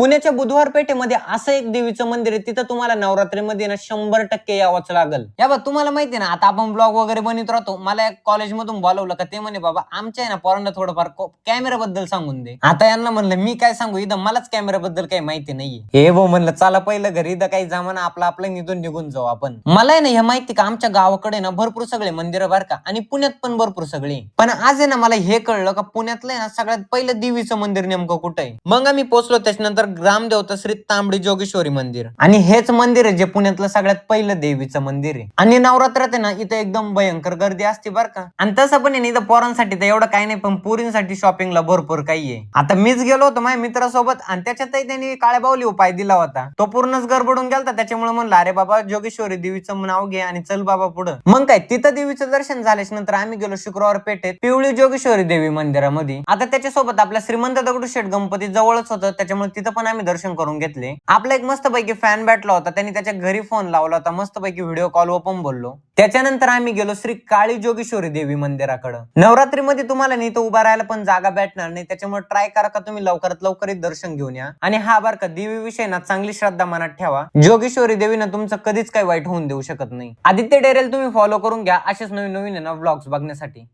पुण्याच्या बुधवार पेठेमध्ये असं एक देवीचं मंदिर आहे, तिथं तुम्हाला नवरात्रीमध्ये ना 100% यावंच लागल. या बा तुम्हाला माहिती ना, आता आपण ब्लॉग वगैरे बनवत राहतो. मला एक कॉलेजमधून बोलावलं का ते म्हणे बाबा आमच्या आहे ना पोरांना थोडंफार कॅमेरा बद्दल सांगून दे. आता यांना म्हणलं मी काय सांगू, इथं मलाच कॅमेरा बद्दल काही माहिती नाहीये. हे भाऊ म्हणलं चला पहिलं घरी, इथं काही जमाना आपलं निघून निघून जाऊ आपण. मला आहे ना हे माहिती का आमच्या गावाकडे ना भरपूर सगळे मंदिरं बर का, आणि पुण्यात पण भरपूर सगळे. पण आज आहे ना मला हे कळलं का पुण्यातलं ना सगळ्यात पहिलं देवीचं मंदिर नेमकं कुठे आहे. मग आम्ही पोहोचलो त्याच्यानंतर ग्रामदेवता श्री तांबडी जोगेश्वरी मंदिर, आणि हेच मंदिर आहे जे पुण्यातलं सगळ्यात पहिलं देवीचं मंदिर आहे. आणि नवरात्रात आहे ना इथे एकदम भयंकर गर्दी असते बर का. आणि तसं पण आहे इथं पोरांसाठी तर एवढं काही नाही, पण पोरींसाठी शॉपिंगला भरपूर काही आहे. आता मीच गेलो होतो माझ्या मित्रासोबत, आणि त्याच्यातही त्यांनी काळ्या बाहुली उपाय दिला होता. तो पूर्णच गडबडून गेलता, त्याच्यामुळे म्हणलं अरे बाबा जोगेश्वरी देवीचं नाव घे आणि चल बाबा पुढं. मग काय तिथं देवीचं दर्शन झाल्याच्या नंतर आम्ही गेलो शुक्रवार पेठेत पिवळी जोगेश्वरी देवी मंदिरामध्ये. आता त्याच्यासोबत आपल्या श्रीमंत दगडूशेठ गणपती जवळच होतं, त्याच्यामुळे तिथं पण आम्ही दर्शन करून घेतले. आपला एक मस्तपैकी फॅन भेटला होता, त्यांनी त्याच्या घरी फोन लावला होता, मस्तपैकी व्हिडिओ कॉलवर पण बोललो. त्याच्यानंतर आम्ही गेलो श्री काळी जोगेश्वरी देवी मंदिराकडे. नवरात्रीमध्ये तुम्हाला नाही तर उभा राहायला पण जागा भेटणार नाही, त्याच्यामुळे ट्राय करा का तुम्ही लवकरात लवकर दर्शन घेऊन या. आणि हा बार का देवीविषयी ना चांगली श्रद्धा मनात ठेवा. जोगेश्वरी देवीनं तुमचं कधीच काही वाईट होऊन देऊ शकत नाही. आदित्य डेरेल तुम्ही फॉलो करून घ्या असेच नवीन नवीन व्लॉग्स बघण्यासाठी.